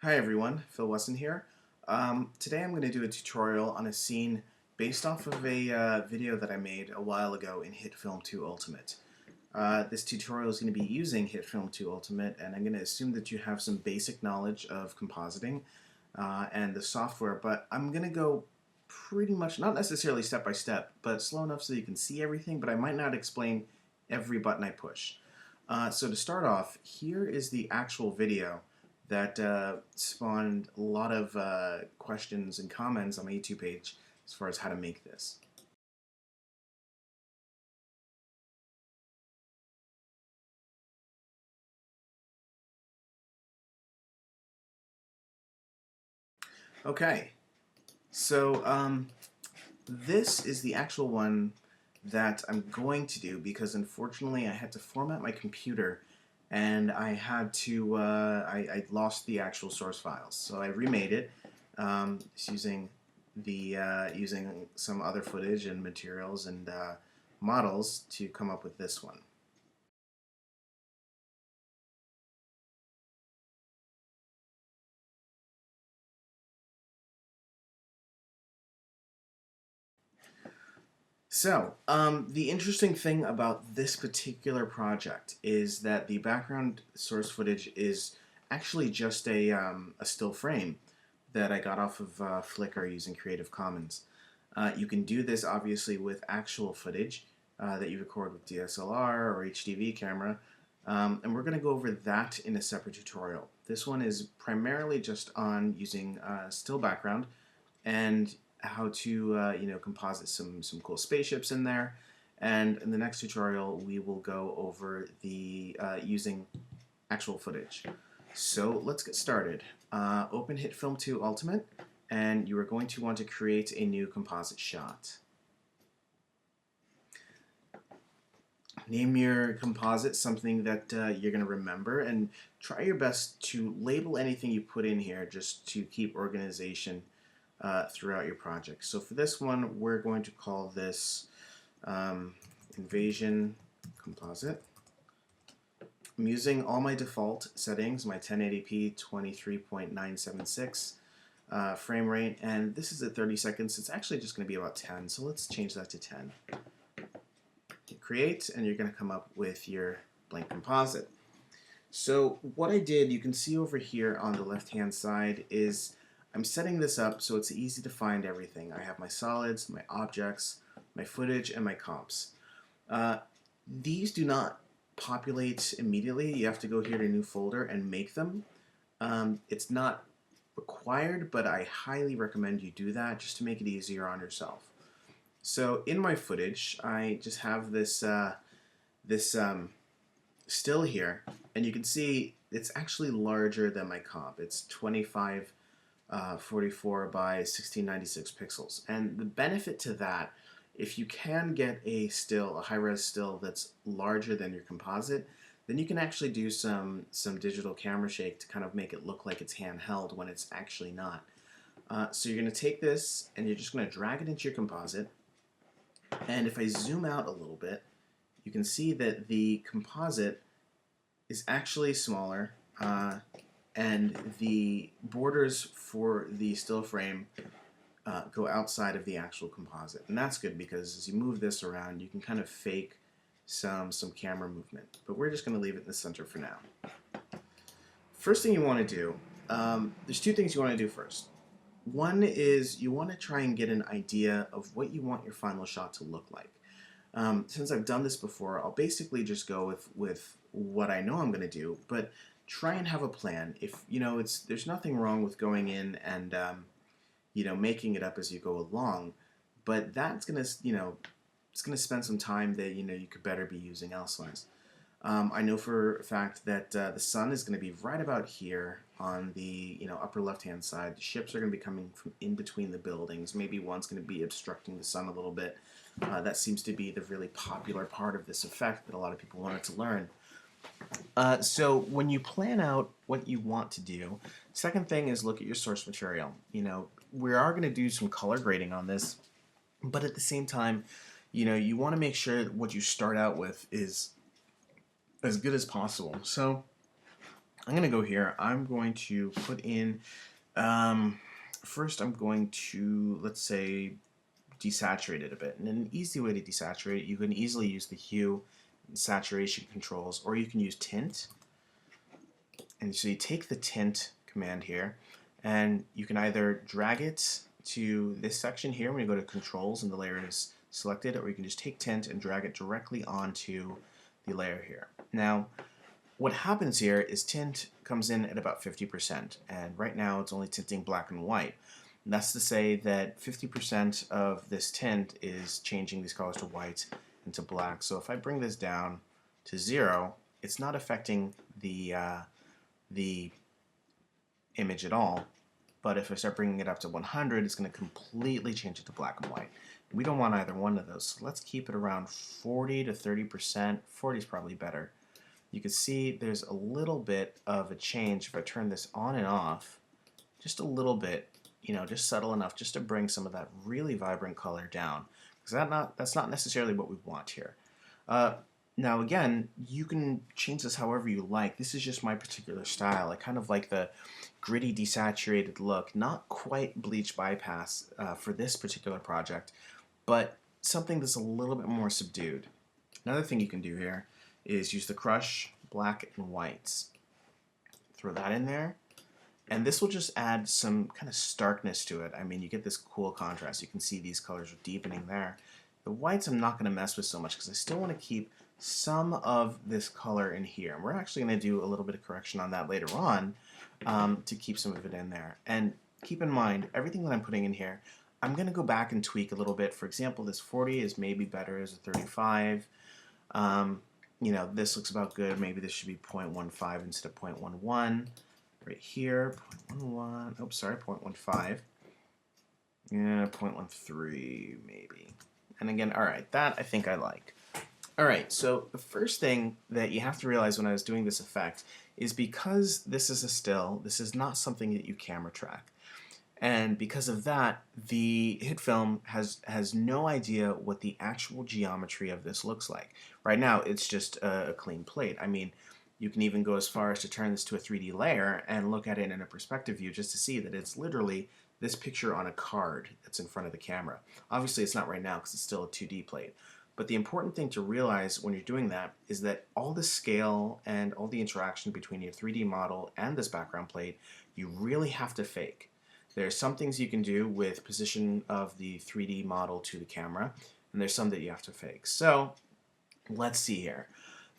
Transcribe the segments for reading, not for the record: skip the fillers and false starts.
Hi everyone, Phil Wesson here. Today I'm going to do a tutorial on a scene based off of a video that I made a while ago in HITFILM 2 Ultimate. This tutorial is going to be using HITFILM 2 Ultimate, and I'm going to assume that you have some basic knowledge of compositing and the software, but I'm going to go pretty much, not necessarily step by step, but slow enough so you can see everything, but I might not explain every button I push. So to start off, here is the actual video that spawned a lot of questions and comments on my YouTube page as far as how to make this. Okay, so this is the actual one that I'm going to do because unfortunately I had to format my computer and I had to, I lost the actual source files. So I remade it just using using some other footage and materials and models to come up with this one. So, the interesting thing about this particular project is that the background source footage is actually just a still frame that I got off of Flickr using Creative Commons. You can do this obviously with actual footage that you record with DSLR or HDV camera, and we're going to go over that in a separate tutorial. This one is primarily just on using still background and how to composite some cool spaceships in there. And in the next tutorial, we will go over the using actual footage. So let's get started. Open HITFILM 2 Ultimate, and you are going to want to create a new composite shot. Name your composite something that you're going to remember, and try your best to label anything you put in here just to keep organization throughout your project. So for this one, we're going to call this Invasion Composite. I'm using all my default settings, my 1080p 23.976 frame rate, and this is at 30 seconds. It's actually just going to be about 10, so let's change that to 10. Hit create, and you're going to come up with your blank composite. So what I did, you can see over here on the left-hand side, is I'm setting this up so it's easy to find everything. I have my solids, my objects, my footage, and my comps. These do not populate immediately. You have to go here to new folder and make them. It's not required, but I highly recommend you do that just to make it easier on yourself. So in my footage, I just have this still here, and you can see it's actually larger than my comp. It's 2544 by 1696 pixels. And the benefit to that, if you can get a still, a high-res still that's larger than your composite, then you can actually do some digital camera shake to kind of make it look like it's handheld when it's actually not. So you're going to take this and you're just going to drag it into your composite. And if I zoom out a little bit, you can see that the composite is actually smaller, and the borders for the still frame go outside of the actual composite. And that's good because as you move this around, you can kind of fake some camera movement. But we're just going to leave it in the center for now. First thing you want to do, there's two things you want to do first. One is you want to try and get an idea of what you want your final shot to look like. Since I've done this before, I'll basically just go with what I know I'm going to do, but try and have a plan. If there's nothing wrong with going in and making it up as you go along, but that's gonna it's gonna spend some time that you could better be using elsewise. I know for a fact that the sun is going to be right about here on the upper left-hand side. The ships are going to be coming from in between the buildings. Maybe one's going to be obstructing the sun a little bit. That seems to be the really popular part of this effect that a lot of people wanted to learn. So when you plan out what you want to do, second thing is look at your source material. We are going to do some color grading on this, but at the same time, you want to make sure that what you start out with is as good as possible. So I'm going to go here. I'm going to put in, first I'm going to, let's say, desaturate it a bit. And an easy way to desaturate it, you can easily use the hue and saturation controls, or you can use tint. And so you take the tint command here, and you can either drag it to this section here when you go to controls and the layer is selected, or you can just take tint and drag it directly onto the layer here. Now, what happens here is tint comes in at about 50%, and right now it's only tinting black and white. And that's to say that 50% of this tint is changing these colors to white and to black. So if I bring this down to 0, it's not affecting the image at all. But if I start bringing it up to 100, it's going to completely change it to black and white. We don't want either one of those. So let's keep it around 40 to 30%. 40 is probably better. You can see there's a little bit of a change if I turn this on and off, just a little bit, you know, just subtle enough just to bring some of that really vibrant color down. Because that's not necessarily what we want here. Now again, you can change this however you like. This is just my particular style. I kind of like the gritty, desaturated look, not quite bleach bypass for this particular project, but something that's a little bit more subdued. Another thing you can do here is use the crush black and whites. Throw that in there, and this will just add some kind of starkness to it. I mean, you get this cool contrast. You can see these colors are deepening there. The whites I'm not going to mess with so much because I still want to keep some of this color in here. And we're actually going to do a little bit of correction on that later on to keep some of it in there. And keep in mind, everything that I'm putting in here, I'm going to go back and tweak a little bit. For example, this 40 is maybe better as a 35. You know, this looks about good. Maybe this should be 0.15 instead of 0.11. Right here, 0.11. Oops, sorry, 0.15. Yeah, 0.13 maybe. And again, all right, that I think I like. All right, so the first thing that you have to realize when I was doing this effect is because this is a still, this is not something that you camera track. And because of that, the HITFILM has no idea what the actual geometry of this looks like. Right now, it's just a clean plate. I mean, you can even go as far as to turn this to a 3D layer and look at it in a perspective view just to see that it's literally this picture on a card that's in front of the camera. Obviously, it's not right now because it's still a 2D plate. But the important thing to realize when you're doing that is that all the scale and all the interaction between your 3D model and this background plate, you really have to fake. There's some things you can do with position of the 3D model to the camera, and there's some that you have to fake. So let's see here.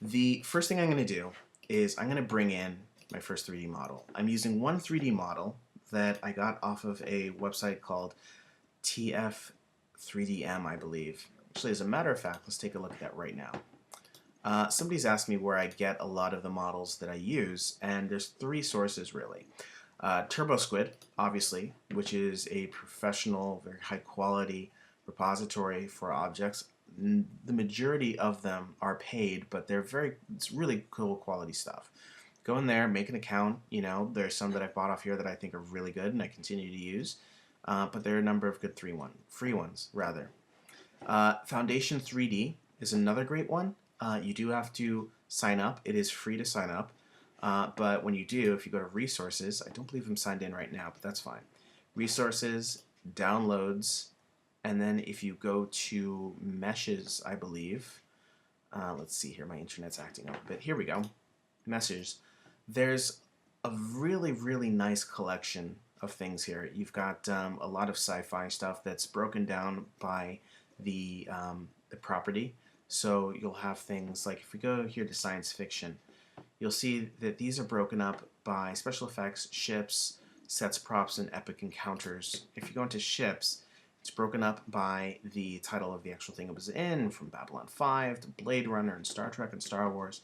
The first thing I'm going to do is I'm going to bring in my first 3D model. I'm using one 3D model that I got off of a website called TF3DM, I believe. Actually, as a matter of fact, let's take a look at that right now. Somebody's asked me where I get a lot of the models that I use, and there's 3 sources really. TurboSquid, obviously, which is a professional, very high quality repository for objects. The majority of them are paid, but it's really cool quality stuff. Go in there, make an account. You know, there's some that I've bought off here that I think are really good and I continue to use, but there are a number of good free ones rather. Foundation 3D is another great one. You do have to sign up. It is free to sign up. But when you do, if you go to resources, I don't believe I'm signed in right now, but that's fine. Resources, downloads, and then if you go to meshes, I believe, let's see here, my internet's acting up a bit. Here we go, meshes. There's a really, really nice collection of things here. You've got a lot of sci-fi stuff that's broken down by the property. So you'll have things like, if we go here to science fiction, you'll see that these are broken up by special effects, ships, sets, props, and epic encounters. If you go into ships, it's broken up by the title of the actual thing it was in, from Babylon 5 to Blade Runner and Star Trek and Star Wars.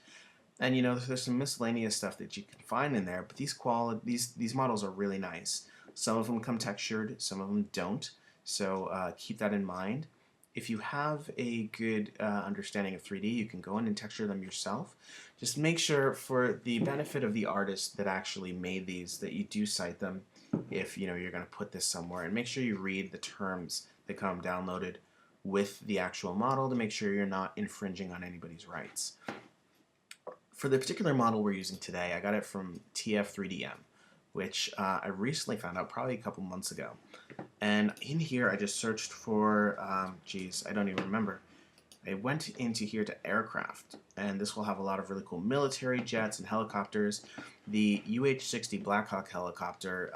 And you know, there's some miscellaneous stuff that you can find in there, but these models are really nice. Some of them come textured, some of them don't, so keep that in mind. If you have a good understanding of 3D, you can go in and texture them yourself. Just make sure, for the benefit of the artist that actually made these, that you do cite them if you know you're going to put this somewhere, and make sure you read the terms that come downloaded with the actual model to make sure you're not infringing on anybody's rights. For the particular model we're using today, I got it from TF3DM, which I recently found out probably a couple months ago. And in here, I just searched for, geez, I don't even remember. I went into here to aircraft, and this will have a lot of really cool military jets and helicopters. The UH-60 Blackhawk helicopter,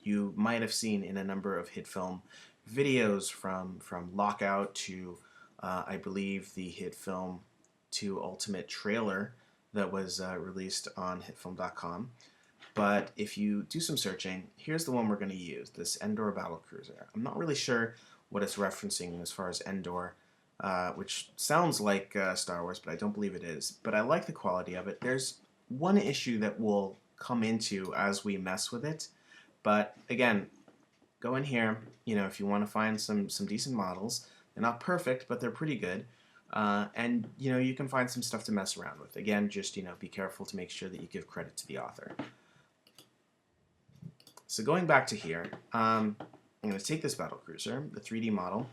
you might have seen in a number of HITFILM videos from Lockout to, I believe, the HITFILM 2 Ultimate trailer that was released on hitfilm.com. But if you do some searching, here's the one we're going to use, this Endor Battlecruiser. I'm not really sure what it's referencing as far as Endor, which sounds like Star Wars, but I don't believe it is. But I like the quality of it. There's one issue that we'll come into as we mess with it. But again, go in here, if you want to find some decent models. They're not perfect, but they're pretty good. And you can find some stuff to mess around with. Again, just be careful to make sure that you give credit to the author. So going back to here, I'm going to take this battlecruiser, the 3D model.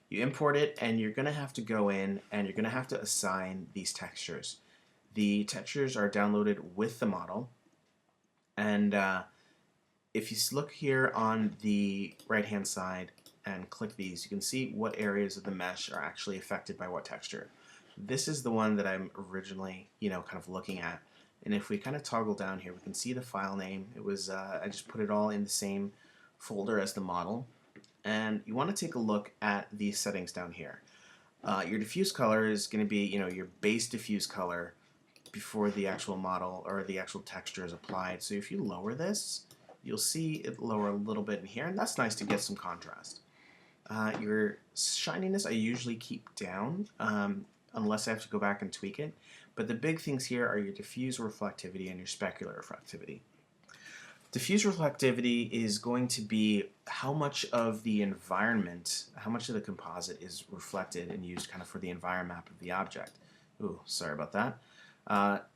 You import it, and you're going to have to go in, and you're going to have to assign these textures. The textures are downloaded with the model, and if you look here on the right-hand side and click these, you can see what areas of the mesh are actually affected by what texture. This is the one that I'm originally, kind of looking at. And if we kind of toggle down here, we can see the file name. It was, I just put it all in the same folder as the model. And you want to take a look at these settings down here. Your diffuse color is going to be, your base diffuse color before the actual model or the actual texture is applied. So if you lower this, you'll see it lower a little bit in here, and that's nice to get some contrast. Your shininess I usually keep down, unless I have to go back and tweak it. But the big things here are your diffuse reflectivity and your specular reflectivity. Diffuse reflectivity is going to be how much of the environment, how much of the composite is reflected and used kind of for the environment map of the object. Ooh, sorry about that.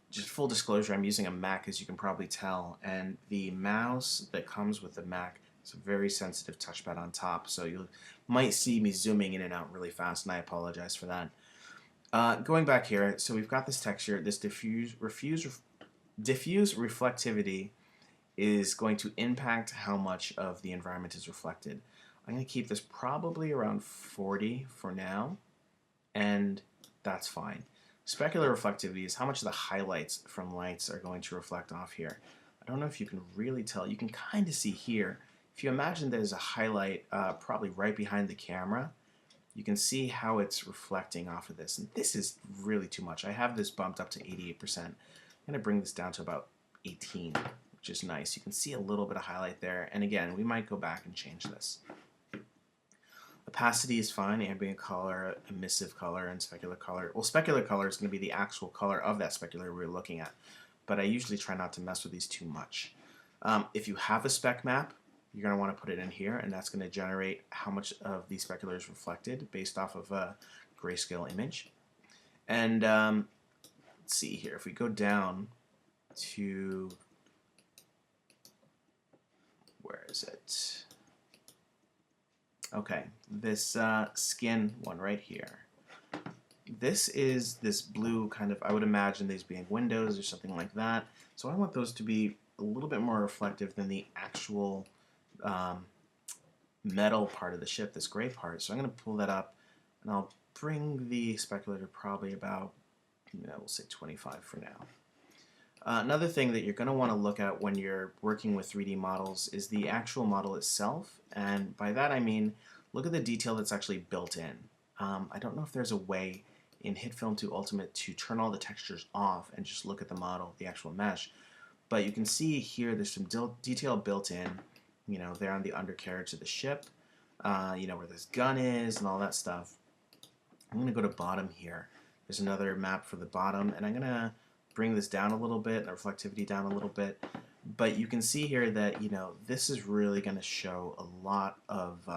Just full disclosure, I'm using a Mac, as you can probably tell, and the mouse that comes with the Mac is a very sensitive touchpad on top, so you might see me zooming in and out really fast, and I apologize for that. Going back here, so we've got this texture, this diffuse reflectivity is going to impact how much of the environment is reflected. I'm going to keep this probably around 40 for now, and that's fine. Specular reflectivity is how much of the highlights from lights are going to reflect off here. I don't know if you can really tell. You can kind of see here. If you imagine there's a highlight probably right behind the camera, you can see how it's reflecting off of this. And this is really too much. I have this bumped up to 88%. I'm going to bring this down to about 18, which is nice. You can see a little bit of highlight there. And again, we might go back and change this. Opacity is fine, ambient color, emissive color, and specular color. Well, specular color is going to be the actual color of that specular we're looking at, but I usually try not to mess with these too much. If you have a spec map, you're going to want to put it in here, and that's going to generate how much of the specular is reflected based off of a grayscale image. And let's see here, if we go down to, where is it? Okay, this skin one right here. This is this blue kind of, I would imagine these being windows or something like that. So I want those to be a little bit more reflective than the actual metal part of the ship, this gray part. So I'm going to pull that up, and I'll bring the specular to probably about, we'll say 25 for now. Another thing that you're going to want to look at when you're working with 3D models is the actual model itself, and by that I mean look at the detail that's actually built in. I don't know if there's a way in HITFILM 2 Ultimate to turn all the textures off and just look at the model, the actual mesh, but you can see here there's some detail built in, there on the undercarriage of the ship, where this gun is and all that stuff. I'm going to go to bottom here. There's another map for the bottom, and I'm going to bring this down a little bit, the reflectivity down a little bit, but you can see here that this is really going to show a lot of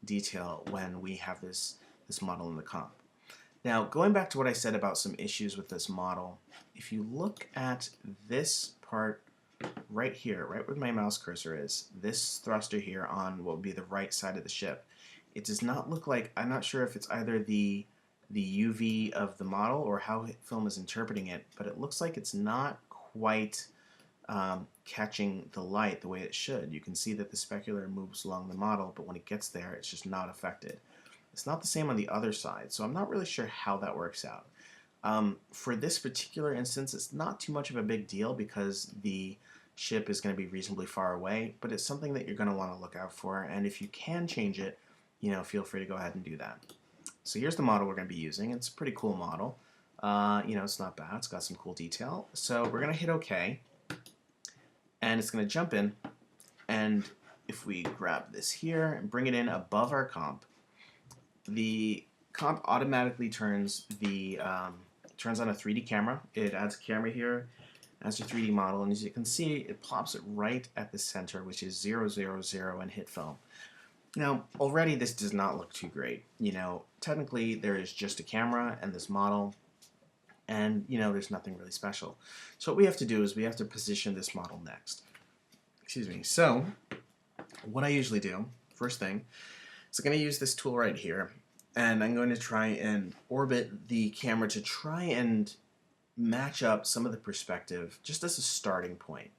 detail when we have this model in the comp. Now, going back to what I said about some issues with this model, if you look at this part right here, right where my mouse cursor is, this thruster here on what would be the right side of the ship, it does not look like, I'm not sure if it's either the the UV of the model or how HITFILM is interpreting it, but it looks like it's not quite catching the light the way it should. You can see that the specular moves along the model, but when it gets there, it's just not affected. It's not the same on the other side, so I'm not really sure how that works out. For this particular instance, it's not too much of a big deal because the ship is going to be reasonably far away, but it's something that you're going to want to look out for, and if you can change it, feel free to go ahead and do that. So here's the model we're going to be using. It's a pretty cool model. It's not bad. It's got some cool detail. So we're going to hit OK, and it's going to jump in, and if we grab this here and bring it in above our comp, the comp automatically turns on a 3D camera. It adds a camera here, adds your 3D model, and as you can see, it plops it right at the center, which is 0, 0, 0 in HITFILM. Now, already this does not look too great. Technically there is just a camera and this model, and there's nothing really special. So what we have to do is we have to position this model next. Excuse me. So what I usually do, first thing, is I'm going to use this tool right here, and I'm going to try and orbit the camera to try and match up some of the perspective just as a starting point.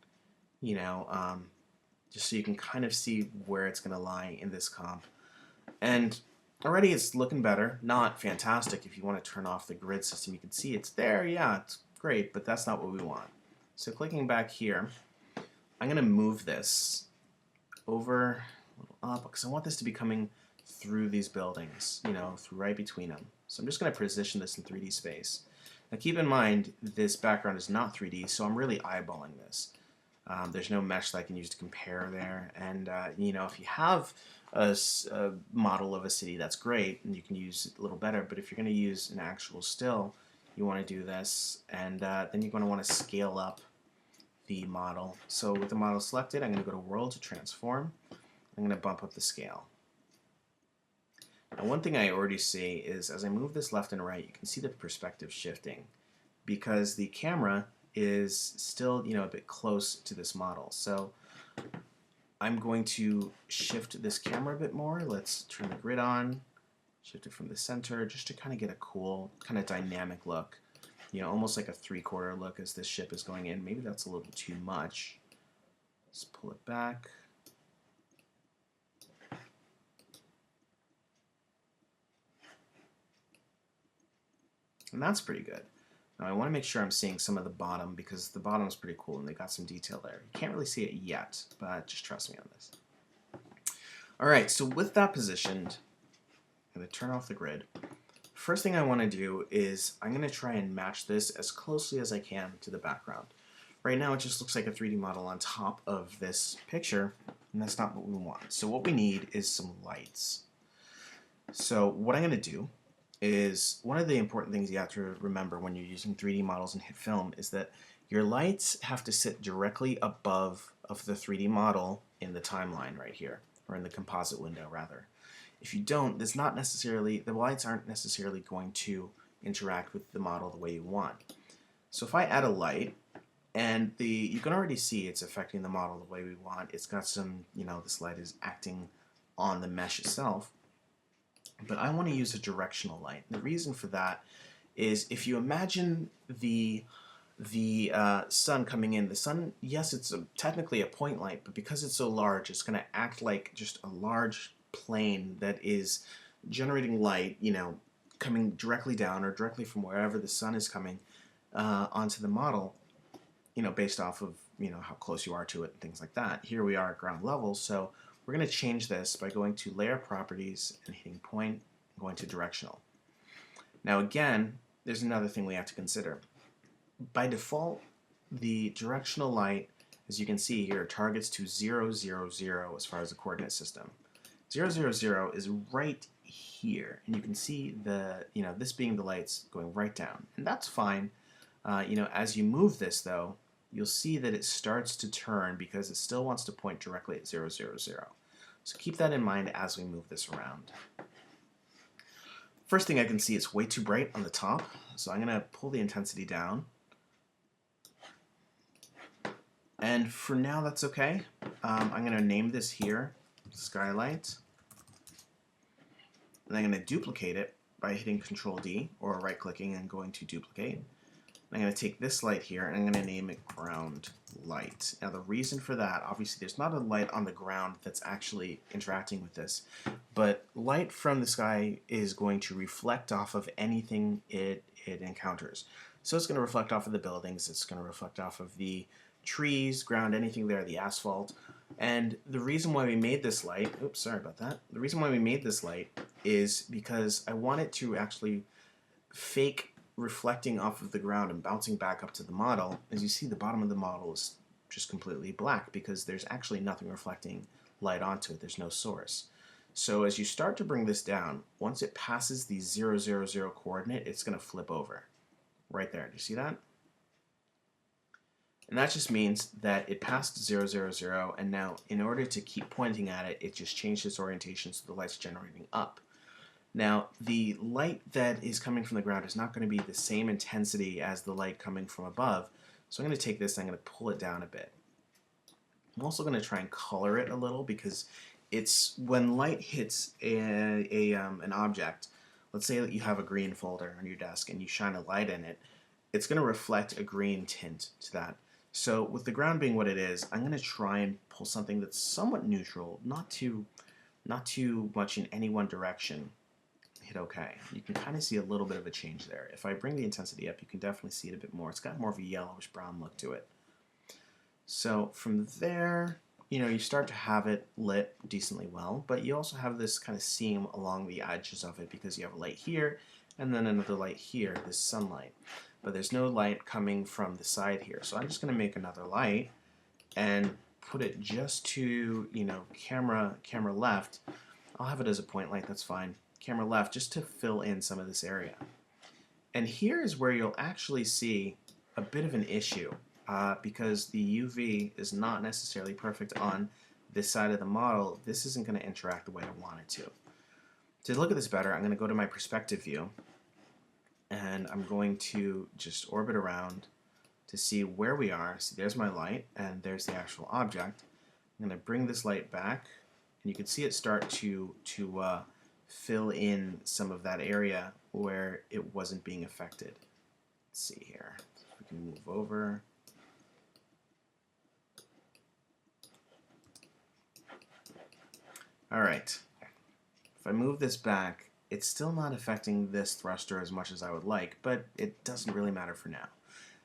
Just so you can kind of see where it's going to lie in this comp. And already it's looking better. Not fantastic. If you want to turn off the grid system, you can see it's there. Yeah, it's great, but that's not what we want. So clicking back here, I'm going to move this over a little up because I want this to be coming through these buildings, through right between them. So I'm just going to position this in 3D space. Now keep in mind, this background is not 3D, so I'm really eyeballing this. There's no mesh that I can use to compare there, and if you have a model of a city, that's great, and you can use it a little better, but if you're going to use an actual still, you want to do this, and then you're going to want to scale up the model. So with the model selected, I'm going to go to World to Transform. I'm going to bump up the scale. Now one thing I already see is as I move this left and right, you can see the perspective shifting because the camera is still a bit close to this model. So I'm going to shift this camera a bit more. Let's turn the grid on, shift it from the center just to kind of get a cool kind of dynamic look, almost like a 3/4 look as this ship is going in. Maybe that's a little too much. Let's pull it back. And that's pretty good. Now I want to make sure I'm seeing some of the bottom because the bottom is pretty cool and they got some detail there. You can't really see it yet, but just trust me on this. Alright, so with that positioned, I'm going to turn off the grid. First thing I want to do is I'm going to try and match this as closely as I can to the background. Right now it just looks like a 3D model on top of this picture, and that's not what we want. So what we need is some lights. So what I'm going to do is one of the important things you have to remember when you're using 3D models in HITFILM is that your lights have to sit directly above of the 3D model in the timeline right here, or in the composite window rather. If you don't, the lights aren't necessarily going to interact with the model the way you want. So if I add a light, and you can already see it's affecting the model the way we want. It's got some, this light is acting on the mesh itself. But I want to use a directional light. And the reason for that is if you imagine the sun coming in, the sun, yes, it's technically a point light, but because it's so large, it's going to act like just a large plane that is generating light, coming directly down or directly from wherever the sun is coming onto the model, based off of, how close you are to it and things like that. Here we are at ground level, so we're going to change this by going to Layer Properties and hitting Point and going to Directional. Now again, there's another thing we have to consider. By default, the directional light, as you can see here, targets to 0, 0, 0 as far as the coordinate system. 0, 0, 0 is right here, and you can see this being the lights going right down, and that's fine. As you move this though, you'll see that it starts to turn because it still wants to point directly at 0, 0, 0. So keep that in mind as we move this around. First thing I can see, it's way too bright on the top, so I'm going to pull the intensity down. And for now, that's okay. I'm going to name this here Skylight. And I'm going to duplicate it by hitting Control D or right clicking and going to duplicate. I'm going to take this light here and I'm going to name it ground light. Now the reason for that, obviously there's not a light on the ground that's actually interacting with this, but light from the sky is going to reflect off of anything it encounters. So it's going to reflect off of the buildings, it's going to reflect off of the trees, ground, anything there, the asphalt. And the reason why we made this light, oops, sorry about that. The reason why we made this light is because I want it to actually fake reflecting off of the ground and bouncing back up to the model. As you see, the bottom of the model is just completely black because there's actually nothing reflecting light onto it. There's no source. So as you start to bring this down, once it passes the 0, 0, 0 coordinate, it's going to flip over. Right there. Do you see that? And that just means that it passed 0, 0, 0, and now in order to keep pointing at it, it just changed its orientation so the light's generating up. Now, the light that is coming from the ground is not going to be the same intensity as the light coming from above, so I'm going to take this and I'm going to pull it down a bit. I'm also going to try and color it a little because it's when light hits an object, let's say that you have a green folder on your desk and you shine a light in it, it's going to reflect a green tint to that. So with the ground being what it is, I'm going to try and pull something that's somewhat neutral, not too much in any one direction. Hit OK. You can kind of see a little bit of a change there. If I bring the intensity up, you can definitely see it a bit more. It's got more of a yellowish brown look to it. So from there, you start to have it lit decently well, but you also have this kind of seam along the edges of it because you have a light here and then another light here, this sunlight. But there's no light coming from the side here. So I'm just going to make another light and put it just to, camera left. I'll have it as a point light, that's fine. Camera left, just to fill in some of this area. And here is where you'll actually see a bit of an issue because the UV is not necessarily perfect on this side of the model. This isn't going to interact the way I want it to. To look at this better, I'm going to go to my perspective view and I'm going to just orbit around to see where we are. See, there's my light and there's the actual object. I'm going to bring this light back and you can see it start to fill in some of that area where it wasn't being affected. Let's see here. We can move over. All right. If I move this back, it's still not affecting this thruster as much as I would like, but it doesn't really matter for now.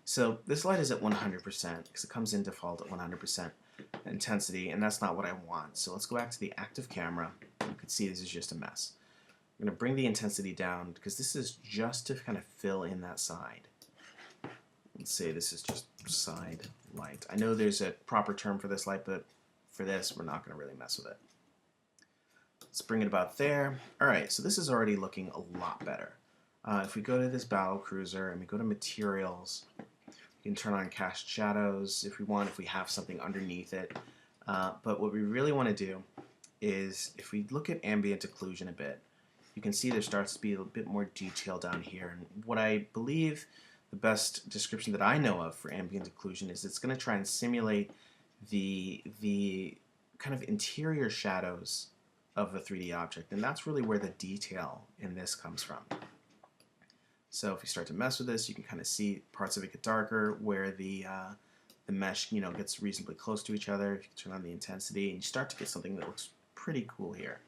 So this light is at 100% because it comes in default at 100% intensity, and that's not what I want. So let's go back to the active camera. You can see this is just a mess. I'm going to bring the intensity down because this is just to kind of fill in that side. Let's say this is just side light. I know there's a proper term for this light, but for this, we're not going to really mess with it. Let's bring it about there. All right, so this is already looking a lot better. If we go to this battle cruiser and we go to materials, we can turn on cast shadows if we want, if we have something underneath it. But what we really want to do is if we look at ambient occlusion a bit, you can see there starts to be a bit more detail down here. And what I believe the best description that I know of for ambient occlusion is it's going to try and simulate the kind of interior shadows of a 3D object, and that's really where the detail in this comes from. So if you start to mess with this, you can kind of see parts of it get darker where the mesh gets reasonably close to each other. If you turn on the intensity, and you start to get something that looks pretty cool here.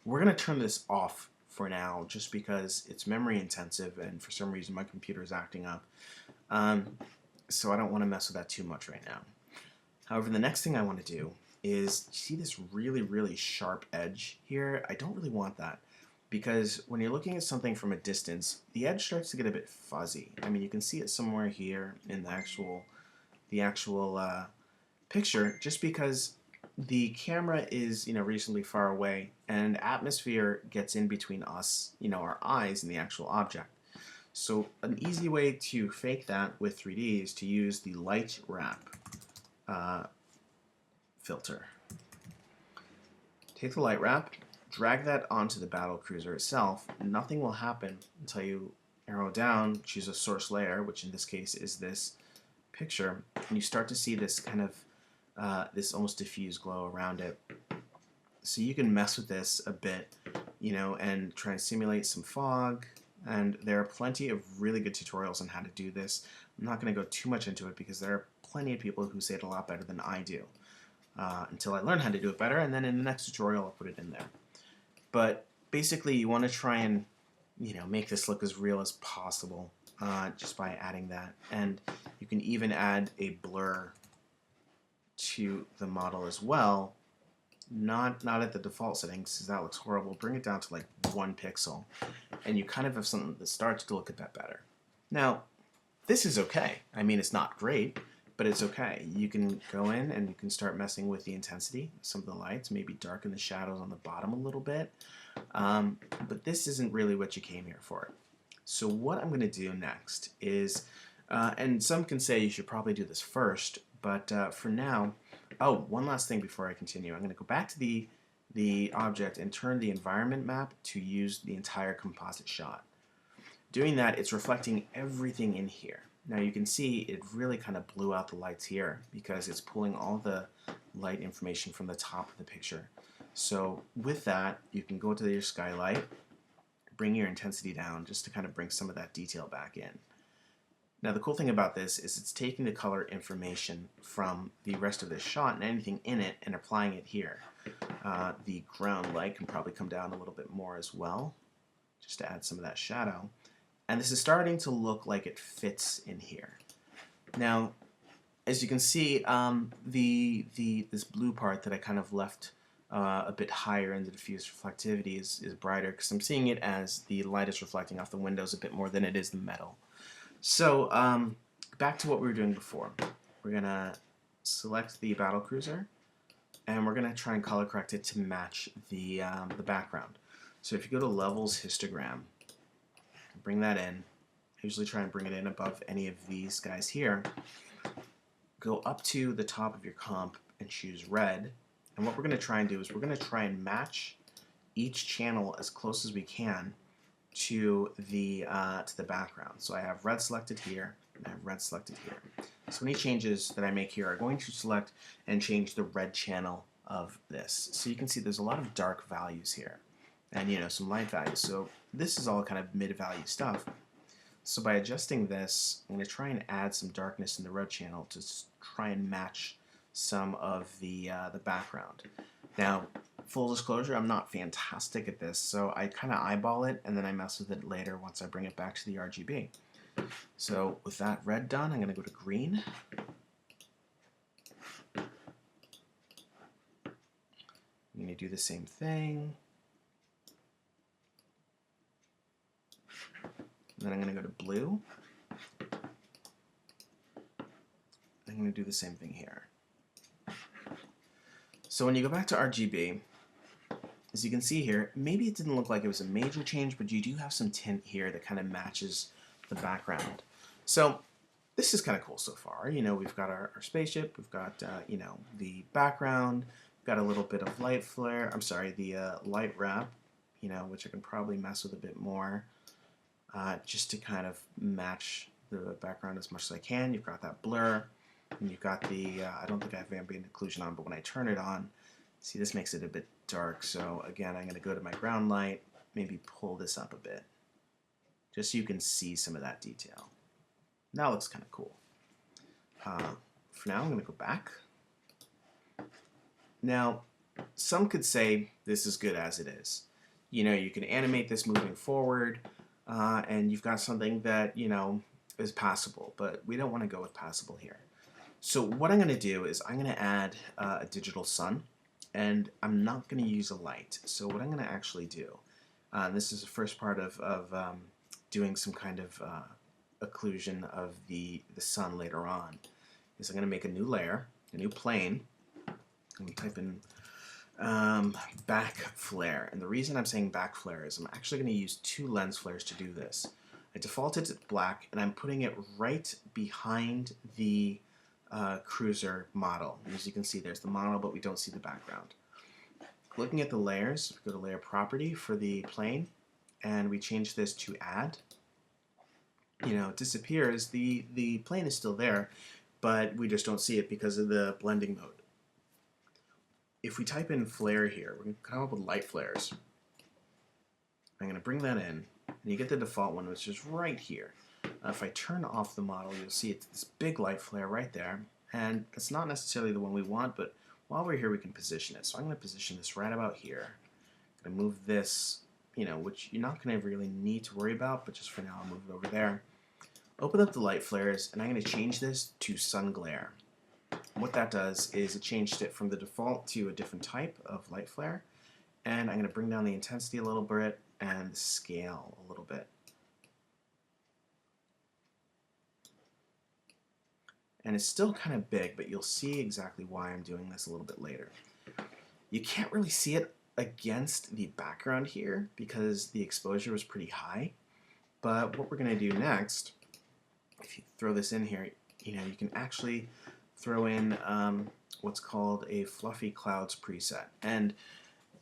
We're going to turn this off for now just because it's memory intensive and for some reason my computer is acting up. So I don't want to mess with that too much right now. However, the next thing I want to do is, see this really, really sharp edge here? I don't really want that because when you're looking at something from a distance, the edge starts to get a bit fuzzy. I mean, you can see it somewhere here in the actual picture just because the camera is, reasonably far away and atmosphere gets in between us, our eyes and the actual object. So an easy way to fake that with 3D is to use the light wrap filter. Take the light wrap, drag that onto the battle cruiser itself. Nothing will happen until you arrow down, choose a source layer, which in this case is this picture, and you start to see this kind of this almost diffuse glow around it. So you can mess with this a bit you know, and try and simulate some fog. And there are plenty of really good tutorials on how to do this. I'm not going to go too much into it because there are plenty of people who say it a lot better than I do. Until I learn how to do it better, and then in the next tutorial I'll put it in there. But basically you want to try and, you know, make this look as real as possible just by adding that. And you can even add a blur to the model as well. Not at the default settings, because that looks horrible. Bring it down to like 1 pixel, and you kind of have something that starts to look a bit better. Now, this is okay. I mean, it's not great, but it's okay. You can go in and you can start messing with the intensity, some of the lights, maybe darken the shadows on the bottom a little bit. But this isn't really what you came here for. So what I'm going to do next is, and some can say you should probably do this first, but for now, oh, one last thing before I continue. I'm going to go back to the object and turn the environment map to use the entire composite shot. Doing that, it's reflecting everything in here. Now you can see it really kind of blew out the lights here because it's pulling all the light information from the top of the picture. So with that, you can go to your skylight, bring your intensity down just to kind of bring some of that detail back in. Now the cool thing about this is it's taking the color information from the rest of this shot and anything in it and applying it here. The ground light can probably come down a little bit more as well, just to add some of that shadow. And this is starting to look like it fits in here. Now, as you can see, this blue part that I kind of left a bit higher in the diffuse reflectivity is brighter because I'm seeing it as the light is reflecting off the windows a bit more than it is the metal. So back to what we were doing before. We're going to select the battle cruiser, and we're going to try and color correct it to match the background. So if you go to Levels Histogram, bring that in. I usually try and bring it in above any of these guys here. Go up to the top of your comp and choose red. And what we're going to try and do is we're going to try and match each channel as close as we can to the background. So I have red selected here, and I have red selected here. So any changes that I make here are going to select and change the red channel of this. So you can see there's a lot of dark values here, and you know, some light values. So this is all kind of mid-value stuff. So by adjusting this, I'm going to try and add some darkness in the red channel to try and match some of the background. Now, full disclosure, I'm not fantastic at this, so I kind of eyeball it and then I mess with it later once I bring it back to the RGB. So with that red done, I'm going to go to green. I'm going to do the same thing. Then I'm going to go to blue. I'm going to do the same thing here. So when you go back to RGB, as you can see here, maybe it didn't look like it was a major change, but you do have some tint here that kind of matches the background. So this is kind of cool so far. You know, we've got our spaceship, we've got, you know, the background, we've got a little bit of light flare, I'm sorry, the light wrap, you know, which I can probably mess with a bit more. Just to kind of match the background as much as I can. You've got that blur, and you've got the, I don't think I have ambient occlusion on, but when I turn it on, see, this makes it a bit dark. So again, I'm going to go to my ground light, maybe pull this up a bit, just so you can see some of that detail. That looks kind of cool. For now, I'm going to go back. Now, some could say this is good as it is. You know, you can animate this moving forward, and you've got something that, you know, is passable, but we don't want to go with passable here. So what I'm going to do is I'm going to add a digital sun, and I'm not going to use a light. So what I'm going to actually do, this is the first part of doing some kind of occlusion of the sun later on, is I'm going to make a new layer, a new plane. I'm going to type in back flare, and the reason I'm saying back flare is I'm actually going to use 2 lens flares to do this. I defaulted to black, and I'm putting it right behind the cruiser model. As you can see, there's the model, but we don't see the background. Looking at the layers, we go to layer property for the plane, and we change this to add. You know, it disappears. The plane is still there, but we just don't see it because of the blending mode. If we type in flare here, we're going to come up with light flares. I'm going to bring that in, and you get the default one, which is right here. If I turn off the model, you'll see it's this big light flare right there, and it's not necessarily the one we want, but while we're here we can position it. So I'm going to position this right about here. I'm going to move this, which you're not going to really need to worry about, but just for now I'll move it over there. Open up the light flares, and I'm going to change this to sun glare. And what that does is it changed it from the default to a different type of light flare, and I'm going to bring down the intensity a little bit and the scale a little bit. And it's still kind of big, but you'll see exactly why I'm doing this a little bit later. You can't really see it against the background here because the exposure was pretty high, but what we're going to do next, if you throw this in here, you can actually throw in what's called a fluffy clouds preset. And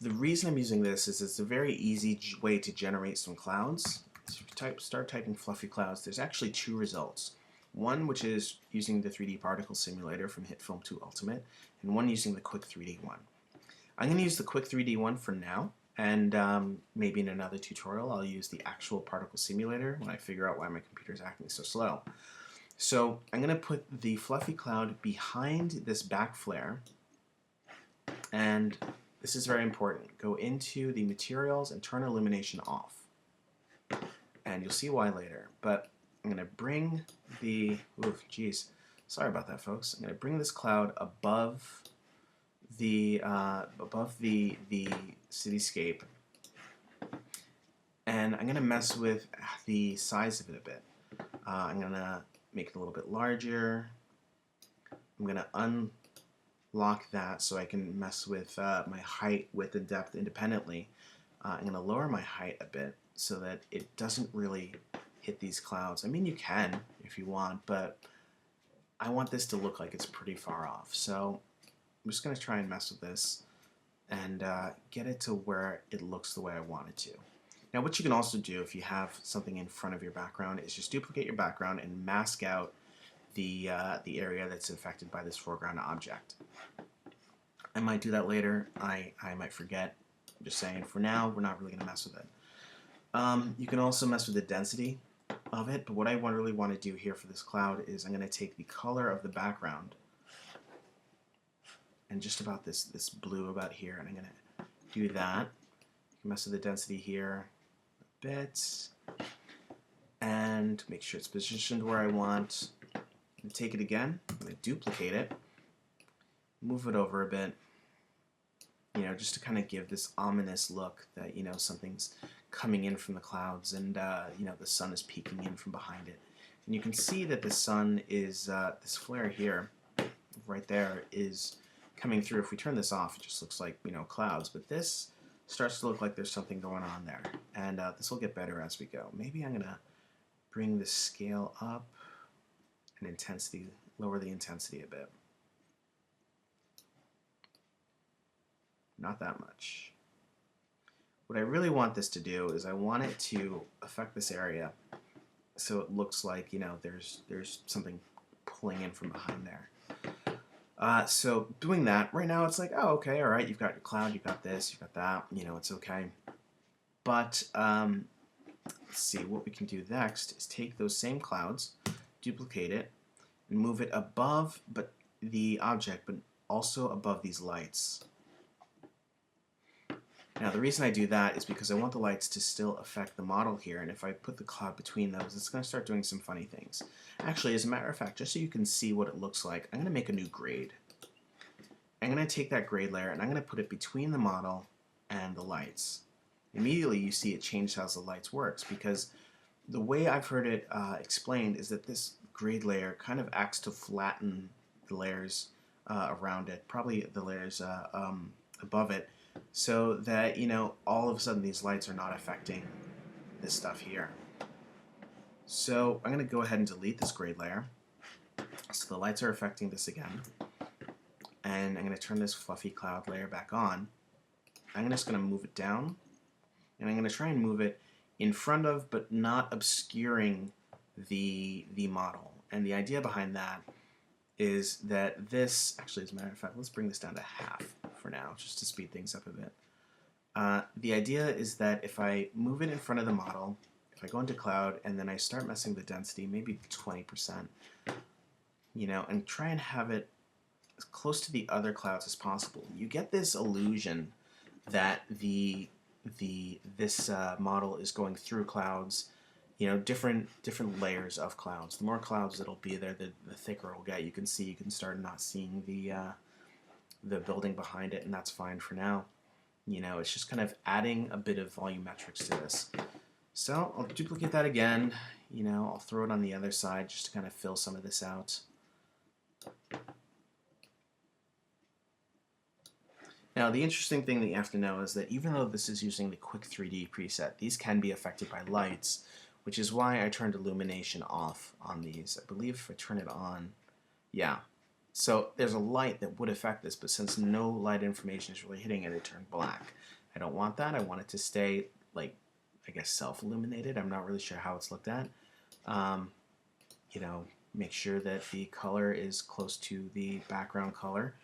the reason I'm using this is it's a very easy way to generate some clouds. So if you start typing fluffy clouds, there's actually two results. One which is using the 3D particle simulator from HITFILM 2 Ultimate, and one using the quick 3D one. I'm going to use the quick 3D one for now, and maybe in another tutorial I'll use the actual particle simulator when I figure out why my computer is acting so slow. So I'm going to put the fluffy cloud behind this back flare, and this is very important. Go into the materials and turn illumination off. And you'll see why later. But I'm going to bring the, sorry about that, folks. I'm going to bring this cloud above the cityscape, and I'm going to mess with the size of it a bit. I'm going to make it a little bit larger. I'm going to unlock that so I can mess with my height, width, and depth independently. I'm going to lower my height a bit so that it doesn't really hit these clouds. I mean, you can if you want, but I want this to look like it's pretty far off. So I'm just going to try and mess with this and get it to where it looks the way I want it to. Now what you can also do if you have something in front of your background is just duplicate your background and mask out the area that's affected by this foreground object. I might do that later. I might forget. I'm just saying for now we're not really going to mess with it. You can also mess with the density of it, but what I really want to do here for this cloud is I'm going to take the color of the background and just about this blue about here, and I'm going to do that. You can mess with the density here a bit and make sure it's positioned where I want. I'm going to take it again, I'm going to duplicate it, move it over a bit, just to kind of give this ominous look that something's coming in from the clouds, and the sun is peeking in from behind it. And you can see that the sun is this flare here right there is coming through. If we turn this off, it just looks like clouds, but this starts to look like there's something going on there, and this will get better as we go. Maybe I'm gonna bring the scale up and intensity, lower the intensity a bit. Not that much. What I really want this to do is I want it to affect this area so it looks like there's something pulling in from behind there. So doing that right now, it's like, oh, okay, all right, you've got your cloud, you've got this, you've got that, it's okay. But let's see, what we can do next is take those same clouds, duplicate it, and move it above the object, but also above these lights. Now the reason I do that is because I want the lights to still affect the model here, and if I put the cloud between those, it's going to start doing some funny things. Actually, as a matter of fact, just so you can see what it looks like, I'm going to make a new grade. I'm going to take that grade layer and I'm going to put it between the model and the lights. Immediately you see it change how the lights works, because the way I've heard it explained is that this grade layer kind of acts to flatten the layers around it, probably the layers above it, so that all of a sudden these lights are not affecting this stuff here. So I'm going to go ahead and delete this grade layer so the lights are affecting this again, and I'm going to turn this fluffy cloud layer back on. I'm just going to move it down, and I'm going to try and move it in front of but not obscuring the model. And the idea behind that is that this, actually, as a matter of fact, let's bring this down to half for now, just to speed things up a bit. The idea is that if I move it in front of the model, if I go into cloud and then I start messing with the density, maybe 20%, you know, and try and have it as close to the other clouds as possible, you get this illusion that this model is going through clouds, you know, different layers of clouds. The more clouds that'll be there, the thicker it'll get. You can see, you can start not seeing the building behind it, and that's fine for now. You know, it's just kind of adding a bit of volumetrics to this. So I'll duplicate that again. You know, I'll throw it on the other side just to kind of fill some of this out. Now, the interesting thing that you have to know is that even though this is using the Quick 3D preset, these can be affected by lights, which is why I turned illumination off on these. I believe if I turn it on, yeah. So there's a light that would affect this, but since no light information is really hitting it, it turned black. I don't want that. I want it to stay, like, I guess self-illuminated. I'm not really sure how it's looked at. You know, make sure that the color is close to the background color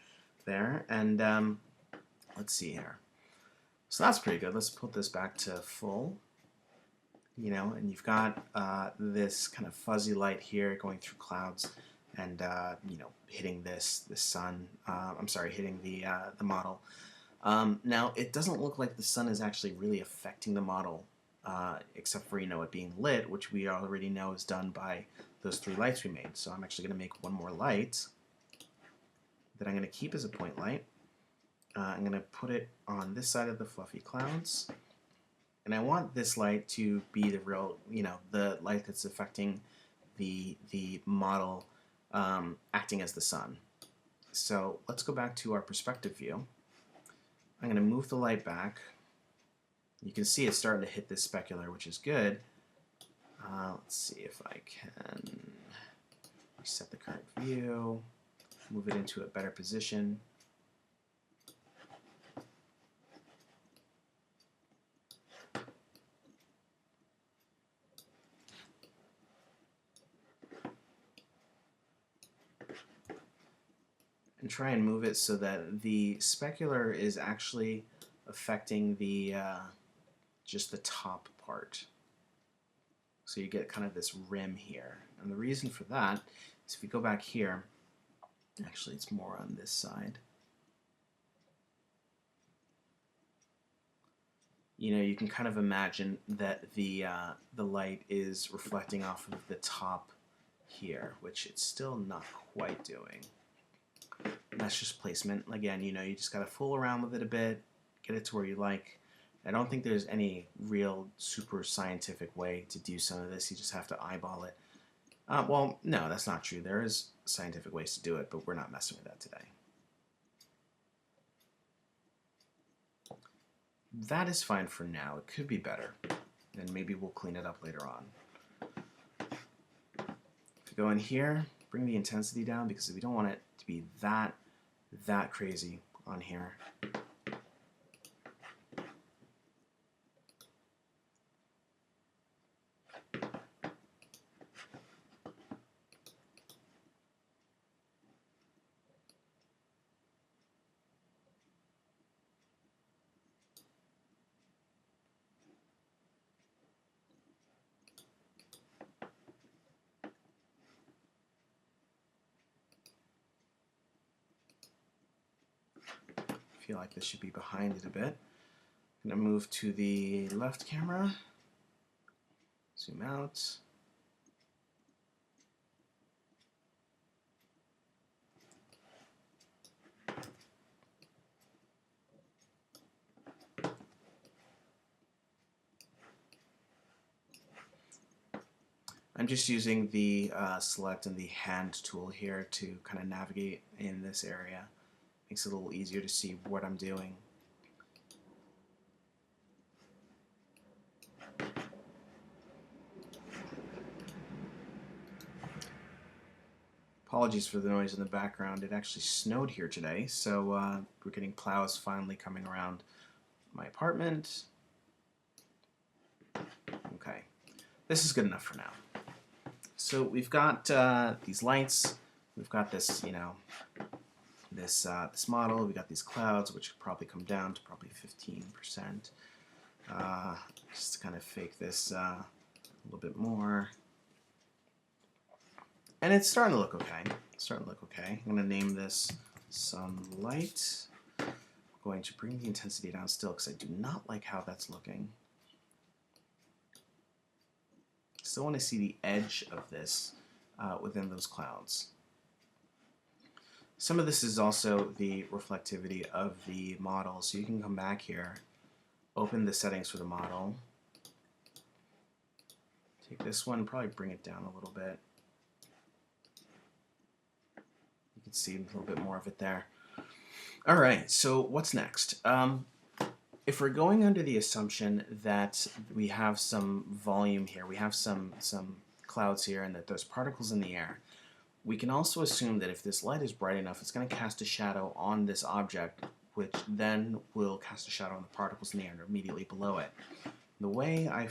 there. And let's see here. So that's pretty good. Let's put this back to full. You know, and you've got this kind of fuzzy light here going through clouds and you know, hitting this sun. I'm sorry, hitting the model. Now it doesn't look like the sun is actually really affecting the model, except for, you know, it being lit, which we already know is done by those 3 lights we made. So I'm actually going to make one more light that I'm going to keep as a point light. I'm going to put it on this side of the fluffy clouds. And I want this light to be the real, you know, the light that's affecting the model acting as the sun. So let's go back to our perspective view. I'm going to move the light back. You can see it's starting to hit this specular, which is good. Let's see if I can reset the current view, move it into a better position. And try and move it so that the specular is actually affecting the just the top part. So you get kind of this rim here. And the reason for that is if you go back here, actually it's more on this side. You know, you can kind of imagine that the light is reflecting off of the top here, which it's still not quite doing. That's just placement. Again, you know, you just got to fool around with it a bit, get it to where you like. I don't think there's any real super scientific way to do some of this. You just have to eyeball it. Well, no, that's not true. There is scientific ways to do it, but we're not messing with that today. That is fine for now. It could be better, and maybe we'll clean it up later on. If you go in here, bring the intensity down because we don't want it to be that crazy on here. I feel like this should be behind it a bit. I'm going to move to the left camera, zoom out. I'm just using the select and the hand tool here to kind of navigate in this area. Makes it a little easier to see what I'm doing. Apologies for the noise in the background. It actually snowed here today, so we're getting plows finally coming around my apartment. Okay, this is good enough for now. So we've got these lights. We've got this, you know, this model. We got these clouds, which could probably come down to probably 15%. Just to kind of fake this a little bit more. And it's starting to look okay. It's starting to look okay. I'm going to name this sunlight. I'm going to bring the intensity down still because I do not like how that's looking. Still want to see the edge of this within those clouds. Some of this is also the reflectivity of the model, so you can come back here, open the settings for the model, take this one, probably bring it down a little bit. You can see a little bit more of it there. All right, so what's next? If we're going under the assumption that we have some volume here, we have some clouds here, and that there's particles in the air, we can also assume that if this light is bright enough, it's going to cast a shadow on this object, which then will cast a shadow on the particles in the air immediately below it. The way I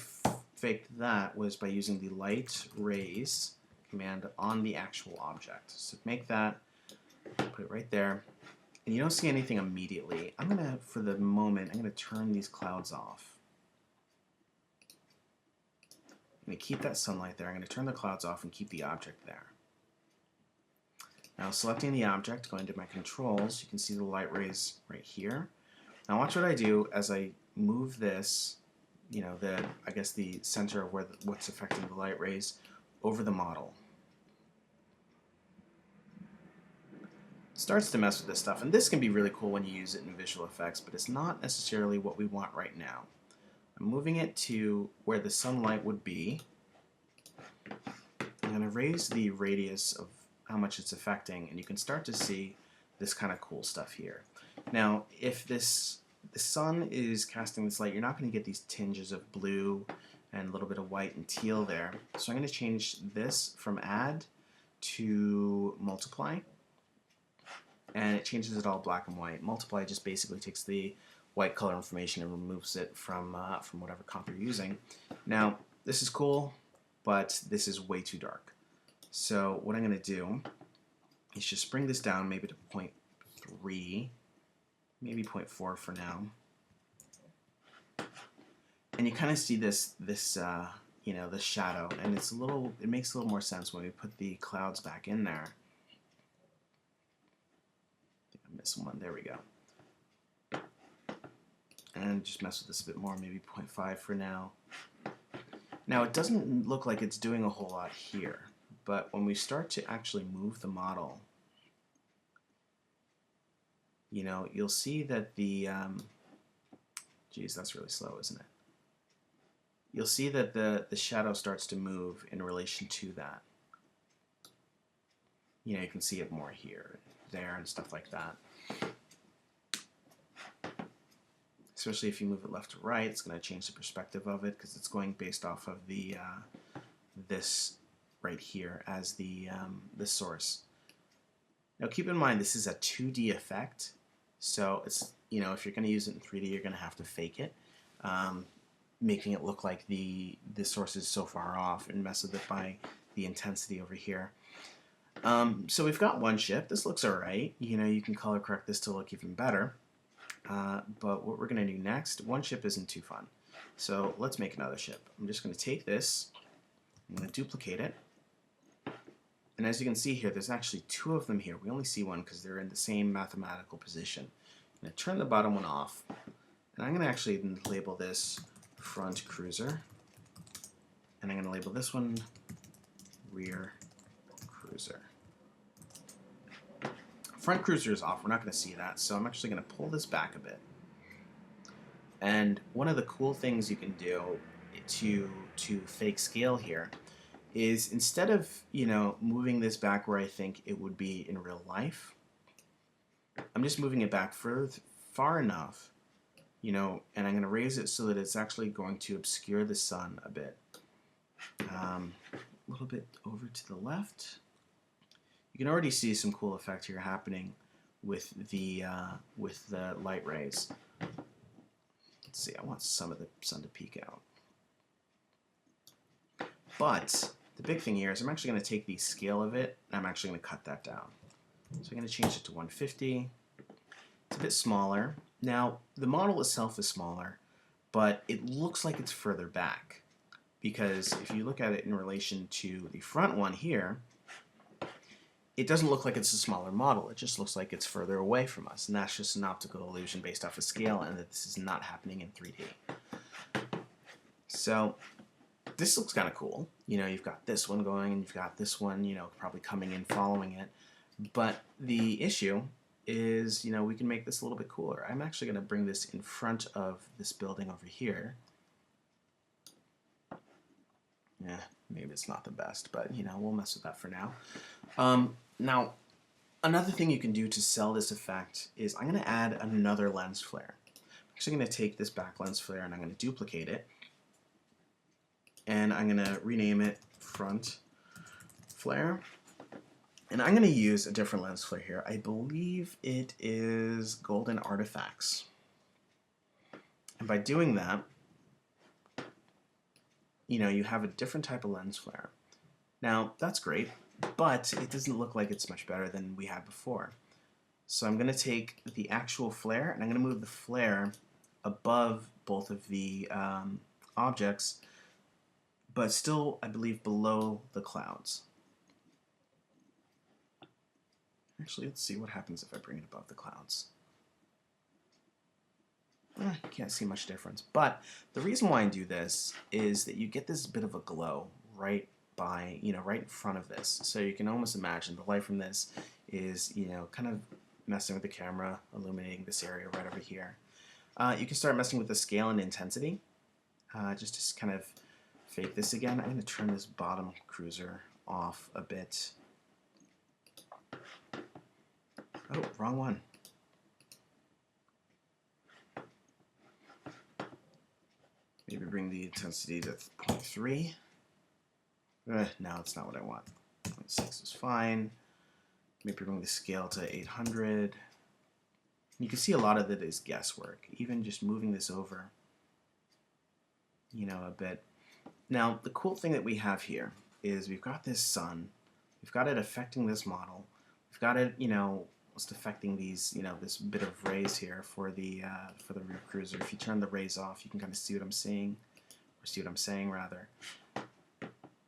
faked that was by using the light rays command on the actual object. So to make that, put it right there, and you don't see anything immediately. I'm going to, for the moment, I'm going to turn these clouds off. I'm going to keep that sunlight there. I'm going to turn the clouds off and keep the object there. Now selecting the object, going to my controls, you can see the light rays right here. Now watch what I do as I move this, you know, I guess the center of what's affecting the light rays over the model. Starts to mess with this stuff, and this can be really cool when you use it in visual effects, but it's not necessarily what we want right now. I'm moving it to where the sunlight would be. I'm going to raise the radius of how much it's affecting, and you can start to see this kind of cool stuff here. Now, if the sun is casting this light, you're not going to get these tinges of blue and a little bit of white and teal there. So I'm going to change this from add to multiply, and it changes it all black and white. Multiply just basically takes the white color information and removes it from whatever comp you're using. Now, this is cool, but this is way too dark. So what I'm going to do is just bring this down maybe to 0.3, maybe 0.4 for now. And you kind of see this you know, this shadow, and it makes a little more sense when we put the clouds back in there. I think I missed one. There we go. And just mess with this a bit more, maybe 0.5 for now. Now it doesn't look like it's doing a whole lot here. But when we start to actually move the model, you know, you'll see that the, geez, that's really slow, isn't it? You'll see that the shadow starts to move in relation to that. You know, you can see it more here, there, and stuff like that. Especially if you move it left to right, it's going to change the perspective of it because it's going based off of the this right here as the source. Now keep in mind this is a 2D effect, so it's, you know, if you're going to use it in 3D, you're going to have to fake it, making it look like the source is so far off, and mess with it by the intensity over here. So we've got one ship. This looks alright. You know, you can color correct this to look even better. But what we're going to do next, one ship isn't too fun. So let's make another ship. I'm just going to take this, I'm going to duplicate it. And as you can see here, there's actually two of them here. We only see one because they're in the same mathematical position. I'm going to turn the bottom one off, and I'm going to actually label this front cruiser, and I'm going to label this one rear cruiser. Front cruiser is off. We're not going to see that, so I'm actually going to pull this back a bit. And one of the cool things you can do to fake scale here is, instead of, you know, moving this back where I think it would be in real life, I'm just moving it back far enough, you know, and I'm going to raise it so that it's actually going to obscure the sun a bit. A little bit over to the left. You can already see some cool effect here happening with the light rays. Let's see, I want some of the sun to peek out. But the big thing here is I'm actually going to take the scale of it, and I'm actually going to cut that down. So I'm going to change it to 150. It's a bit smaller. Now, the model itself is smaller, but it looks like it's further back, because if you look at it in relation to the front one here, it doesn't look like it's a smaller model. It just looks like it's further away from us, and that's just an optical illusion based off of scale, and that this is not happening in 3D. So this looks kind of cool. You know, you've got this one going, and you've got this one, you know, probably coming in following it. But the issue is, you know, we can make this a little bit cooler. I'm actually going to bring this in front of this building over here. Yeah, maybe it's not the best, but, you know, we'll mess with that for now. Now, another thing you can do to sell this effect is I'm going to add another lens flare. I'm actually going to take this back lens flare and I'm going to duplicate it. And I'm going to rename it front flare. And I'm going to use a different lens flare here. I believe it is Golden Artifacts. And by doing that, you know, you have a different type of lens flare. Now, that's great, but it doesn't look like it's much better than we had before. So I'm going to take the actual flare, and I'm going to move the flare above both of the objects, but still, I believe, below the clouds. Actually, let's see what happens if I bring it above the clouds. Can't see much difference. But the reason why I do this is that you get this bit of a glow right by, you know, right in front of this. So you can almost imagine the light from this is, you know, kind of messing with the camera, illuminating this area right over here. You can start messing with the scale and intensity, just to kind of fake this again. I'm going to turn this bottom cruiser off a bit. Oh, wrong one. Maybe bring the intensity to 0.3. No, it's not what I want. 0.6 is fine. Maybe bring the scale to 800. You can see a lot of it is guesswork. Even just moving this over, you know, a bit. Now, the cool thing that we have here is we've got this sun. We've got it affecting this model. We've got it, you know, just affecting these, you know, this bit of rays here for the rear cruiser. If you turn the rays off, you can kind of see what I'm seeing, or see what I'm saying rather.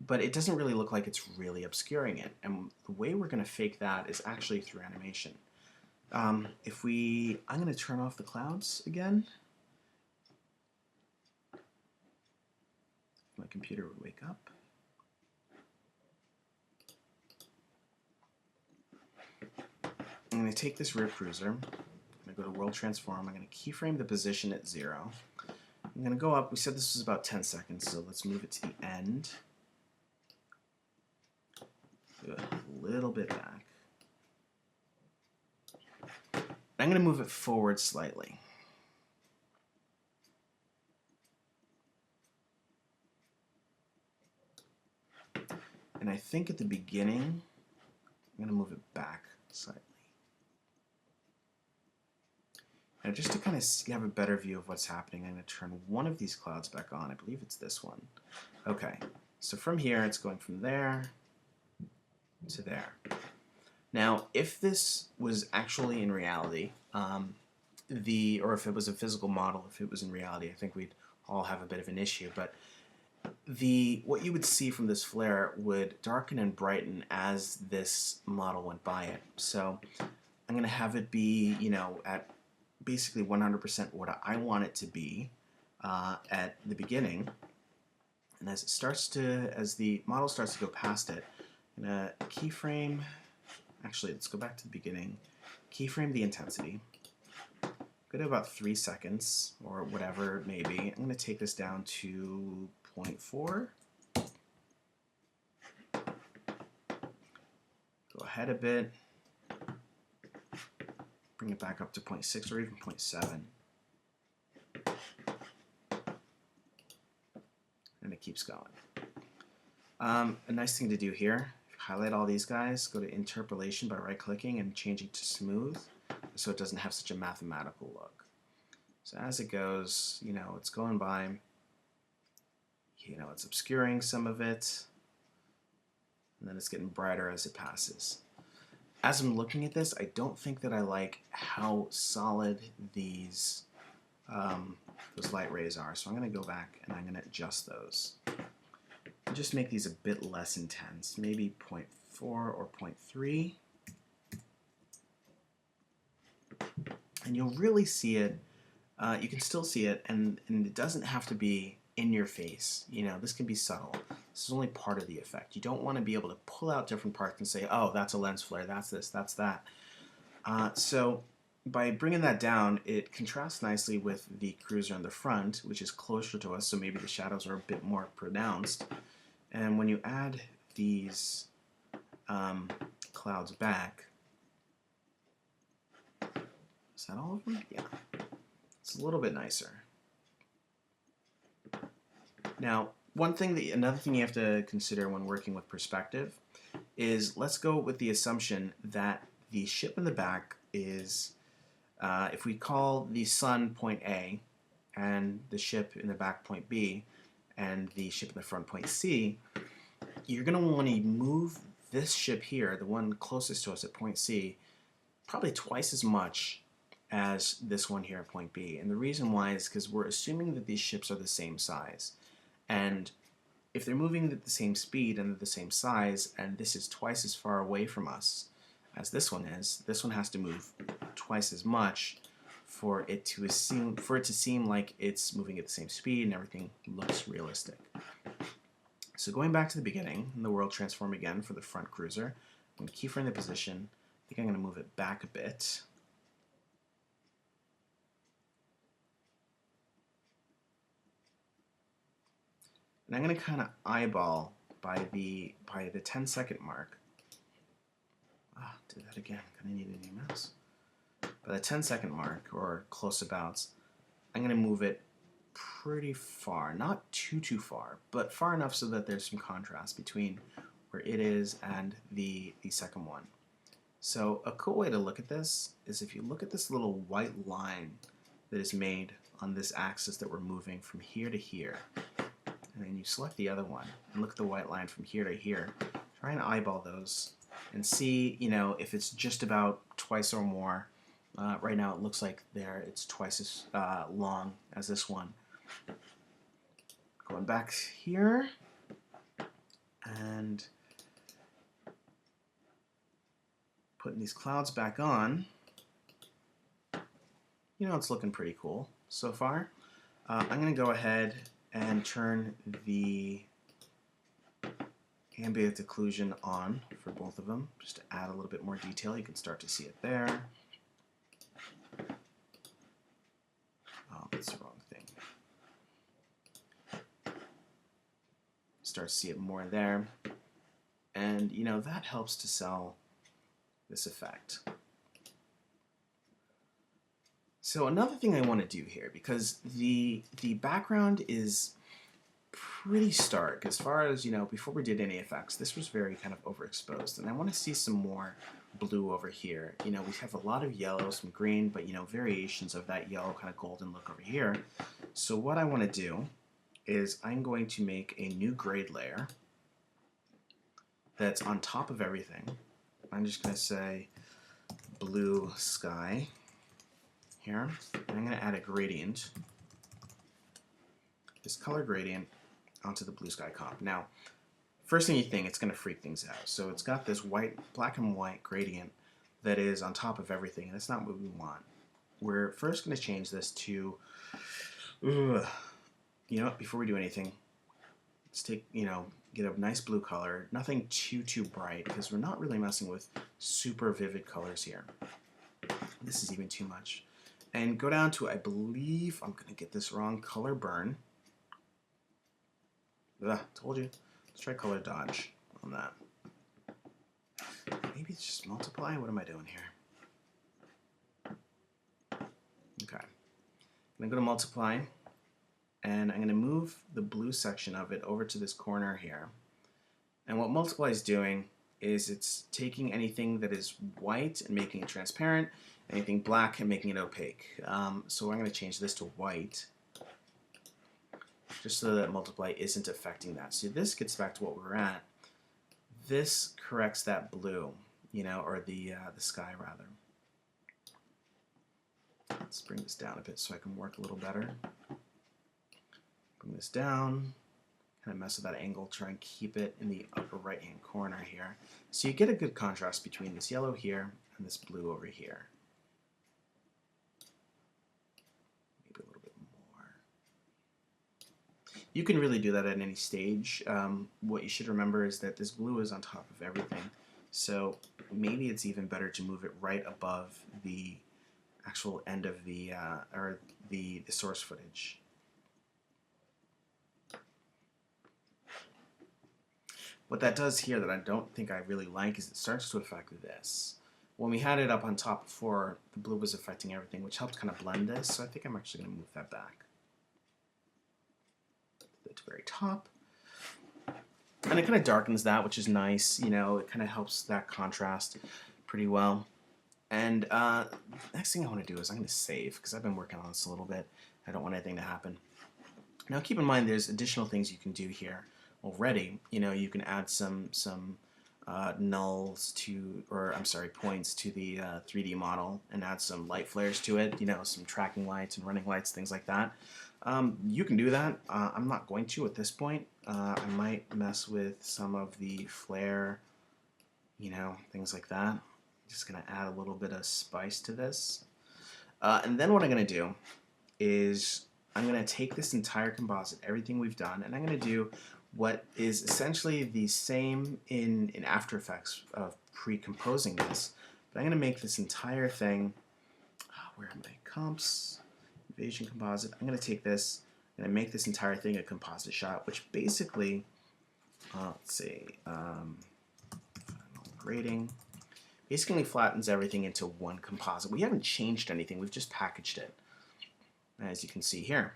But it doesn't really look like it's really obscuring it. And the way we're going to fake that is actually through animation. I'm going to turn off the clouds again. My computer would wake up. I'm going to take this rear cruiser. I'm going to go to World Transform. I'm going to keyframe the position at 0. I'm going to go up. We said this was about 10 seconds, so let's move it to the end. Do it a little bit back. I'm going to move it forward slightly. And I think at the beginning, I'm going to move it back slightly. Now, just to kind of have a better view of what's happening, I'm going to turn one of these clouds back on. I believe it's this one. Okay, so from here, it's going from there to there. Now, if this was actually in reality, or if it was a physical model, if it was in reality, I think we'd all have a bit of an issue. But what you would see from this flare would darken and brighten as this model went by it. So I'm going to have it be, you know, at basically 100% what I want it to be at the beginning. And as the model starts to go past it, I'm going to keyframe. Actually, let's go back to the beginning. Keyframe the intensity. Go to about 3 seconds, or whatever it may be. I'm going to take this down to 0.4. Go ahead a bit. Bring it back up to 0.6 or even 0.7. And it keeps going. A nice thing to do here, highlight all these guys, go to interpolation by right-clicking and changing to smooth so it doesn't have such a mathematical look. So as it goes, you know, it's going by, you know, it's obscuring some of it, and then it's getting brighter as it passes. as I'm looking at this, I don't think that I like how solid those light rays are. So I'm going to go back and I'm going to adjust those. And just make these a bit less intense, maybe 0.4 or 0.3. And you'll really see it. You can still see it, and it doesn't have to be in your face. You know, this can be subtle. This is only part of the effect. You don't want to be able to pull out different parts and say, oh, that's a lens flare, that's this, that's that. So by bringing that down, it contrasts nicely with the cruiser in the front, which is closer to us, so maybe the shadows are a bit more pronounced. And when you add these clouds back, is that all of them? Yeah. It's a little bit nicer. Now, another thing you have to consider when working with perspective is, let's go with the assumption that the ship in the back is, if we call the sun point A, and the ship in the back point B, and the ship in the front point C, you're going to want to move this ship here, the one closest to us at point C, probably twice as much as this one here at point B. And the reason why is because we're assuming that these ships are the same size. And if they're moving at the same speed and the same size, and this is twice as far away from us as this one is, this one has to move twice as much for it to seem like it's moving at the same speed and everything looks realistic. So going back to the beginning, in the world transform again for the front cruiser, I'm going to keyframe the position. I think I'm going to move it back a bit. And I'm going to kind of eyeball by the 10-second mark. Do that again. Kind of need a new mouse. By the 10-second mark, or close abouts, I'm going to move it pretty far. Not too far, but far enough so that there's some contrast between where it is and the second one. So a cool way to look at this is if you look at this little white line that is made on this axis that we're moving from here to here, and then you select the other one and look at the white line from here to here. Try and eyeball those and see, you know, if it's just about twice or more. Right now it looks like it's twice as long as this one. Going back here and putting these clouds back on. You know, it's looking pretty cool so far. I'm going to go ahead and turn the ambient occlusion on for both of them, just to add a little bit more detail. You can start to see it there. Oh, that's the wrong thing. Start to see it more there. And, you know, that helps to sell this effect. So another thing I want to do here, because the background is pretty stark as far as, you know, before we did any effects, this was very kind of overexposed, and I want to see some more blue over here. You know, we have a lot of yellow, some green, but, you know, variations of that yellow kind of golden look over here. So what I want to do is I'm going to make a new grade layer that's on top of everything. I'm just going to say blue sky here, and I'm going to add a gradient, this color gradient, onto the blue sky comp. Now, first thing you think, it's going to freak things out. So it's got this black and white gradient that is on top of everything, and that's not what we want. We're first going to change this to, you know what, before we do anything, let's take, you know, get a nice blue color, nothing too bright, because we're not really messing with super vivid colors here. This is even too much. And go down to, I believe, I'm going to get this wrong, color burn. Ugh, told you. Let's try color dodge on that. Maybe it's just multiply? What am I doing here? Okay. I'm going to go to multiply, and I'm going to move the blue section of it over to this corner here. And what multiply is doing is it's taking anything that is white and making it transparent, anything black and making it opaque. So I'm going to change this to white, just so that multiply isn't affecting that. So this gets back to what we're at. This corrects that blue. or the sky rather. Let's bring this down a bit so I can work a little better. Bring this down, kind of mess with that angle, try and keep it in the upper right hand corner here. So you get a good contrast between this yellow here and this blue over here. Maybe a little bit more. You can really do that at any stage. What you should remember is that this blue is on top of everything. So maybe it's even better to move it right above the actual end of the source footage. What that does here that I don't think I really like is it starts to affect this. When we had it up on top before, the blue was affecting everything, which helped kind of blend this, so I think I'm actually going to move that back to the very top. And it kind of darkens that, which is nice. It kind of helps that contrast pretty well. And next thing I want to do is I'm going to save, because I've been working on this a little bit. I don't want anything to happen. Now keep in mind there's additional things you can do here already. You can add some nulls to, or I'm sorry, points to the 3D model and add some light flares to it, some tracking lights and running lights, things like that. You can do that. I'm not going to at this point. I might mess with some of the flare, things like that. Just going to add a little bit of spice to this. And then what I'm going to do is I'm going to take this entire composite, everything we've done, and I'm going to do what is essentially the same in After Effects of pre-composing this. But I'm going to make this entire thing, where are my comps? Invasion composite. I'm going to take this, and make this entire thing a composite shot, which basically, let's see, grading, basically flattens everything into one composite. We haven't changed anything, we've just packaged it, as you can see here.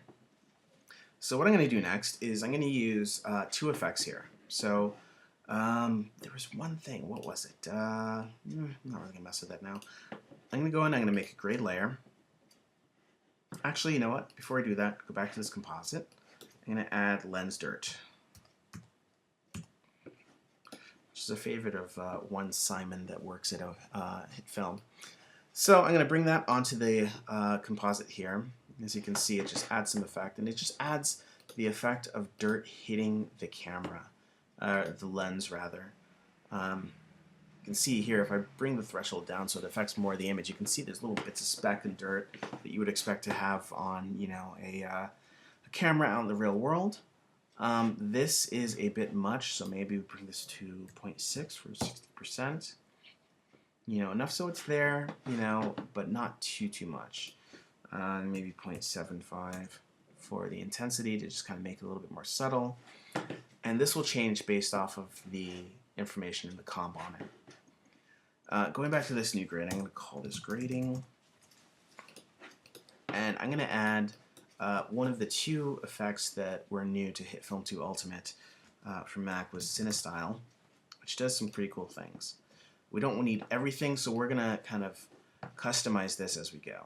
So what I'm going to do next is I'm going to use two effects here. So there was one thing, what was it? I'm not really going to mess with that now. I'm going to go in, I'm going to make a grade layer. Actually, you know what? Before I do that, go back to this composite. I'm going to add lens dirt, which is a favorite of one Simon that works at HITFILM. So I'm going to bring that onto the composite here. As you can see, it just adds some effect, and it just adds the effect of dirt hitting the camera, the lens rather. You can see here, if I bring the threshold down so it affects more of the image, you can see there's little bits of speck and dirt that you would expect to have on, a camera out in the real world. This is a bit much, so maybe we bring this to 0.6 for 60%. Enough so it's there, but not too much. Maybe 0.75 for the intensity to just kind of make it a little bit more subtle. And this will change based off of the information in the comp on it. Going back to this new grade, I'm going to call this grading. And I'm going to add one of the two effects that were new to HITFILM 2 Ultimate from Mac was CineStyle, which does some pretty cool things. We don't need everything, so we're going to kind of customize this as we go.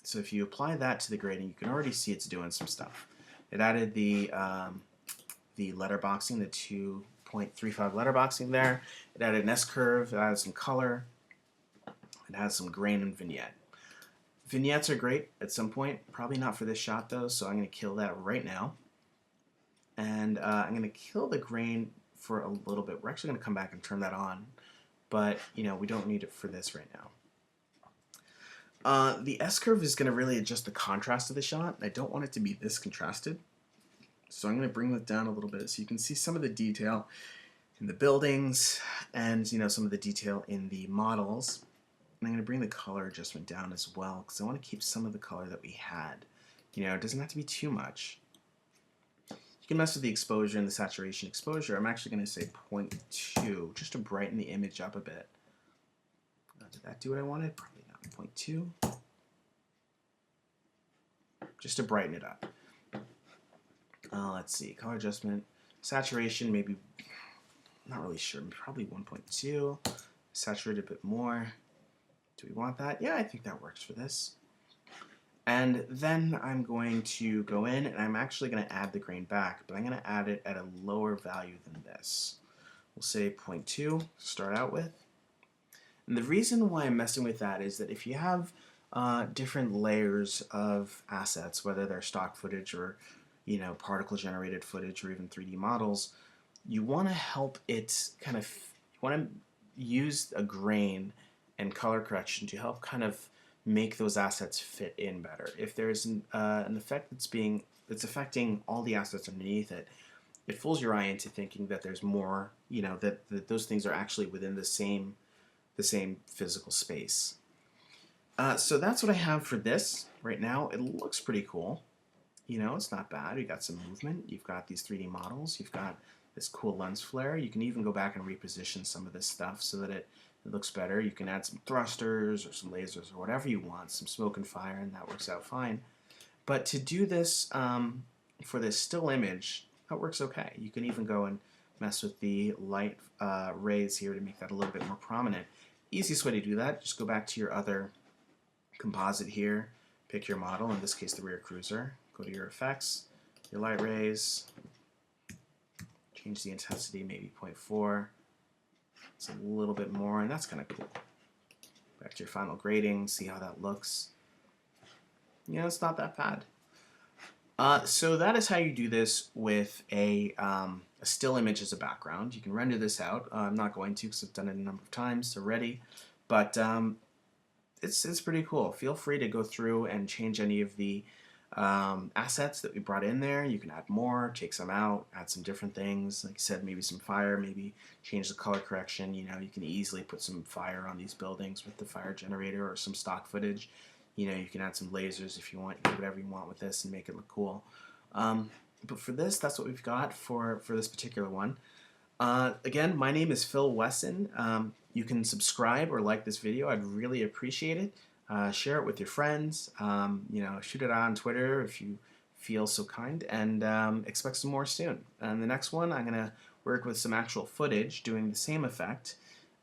So if you apply that to the grading, you can already see it's doing some stuff. It added the letterboxing, the 2.35 letterboxing there. It added an S-curve, it added some color, it has some grain and vignette. Vignettes are great at some point, probably not for this shot though, so I'm going to kill that right now. And I'm going to kill the grain for a little bit. We're actually going to come back and turn that on, but we don't need it for this right now. The S-curve is going to really adjust the contrast of the shot. I don't want it to be this contrasted, so I'm going to bring that down a little bit so you can see some of the detail in the buildings and some of the detail in the models. And I'm going to bring the color adjustment down as well because I want to keep some of the color that we had. It doesn't have to be too much. You can mess with the exposure and the saturation exposure. I'm actually going to say 0.2 just to brighten the image up a bit. Did that do what I wanted? Probably not. 0.2, just to brighten it up. Let's see, color adjustment, saturation, maybe, not really sure, probably 1.2, saturate a bit more. Do we want that? Yeah, I think that works for this. And then I'm going to go in and I'm actually going to add the grain back, but I'm going to add it at a lower value than this. We'll say 0.2 to start out with. And the reason why I'm messing with that is that if you have different layers of assets, whether they're stock footage or particle generated footage or even 3D models, you want to help it kind of, you want to use a grain and color correction to help kind of make those assets fit in better. If there's an effect that's affecting all the assets underneath it, it fools your eye into thinking that there's more, that those things are actually within the same physical space. So that's what I have for this right now. It looks pretty cool. It's not bad. You got some movement. You've got these 3D models. You've got this cool lens flare. You can even go back and reposition some of this stuff so that it looks better. You can add some thrusters or some lasers or whatever you want, some smoke and fire, and that works out fine. But to do this for this still image, that works okay. You can even go and mess with the light rays here to make that a little bit more prominent. Easiest way to do that, just go back to your other composite here, pick your model, in this case the rear cruiser, go to your effects, your light rays, change the intensity maybe 0.4, it's a little bit more, and that's kind of cool. Back to your final grading, see how that looks. It's not that bad. So that is how you do this with a still image as a background. You can render this out. I'm not going to because I've done it a number of times already, but it's pretty cool. Feel free to go through and change any of the assets that we brought in there. You can add more, take some out, add some different things. Like I said, maybe some fire, maybe change the color correction. You can easily put some fire on these buildings with the fire generator or some stock footage. You can add some lasers if you want. You can do whatever you want with this and make it look cool. But for this, that's what we've got for this particular one. Again, my name is Phil Wesson. You can subscribe or like this video. I'd really appreciate it. Share it with your friends. Shoot it on Twitter if you feel so kind. And expect some more soon. And the next one, I'm going to work with some actual footage doing the same effect.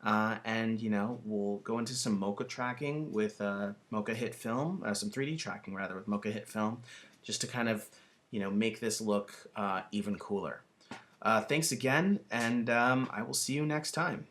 And we'll go into some Mocha tracking with Mocha HITFILM, some 3D tracking rather with Mocha HITFILM, just to kind of make this look even cooler. Thanks again, and I will see you next time.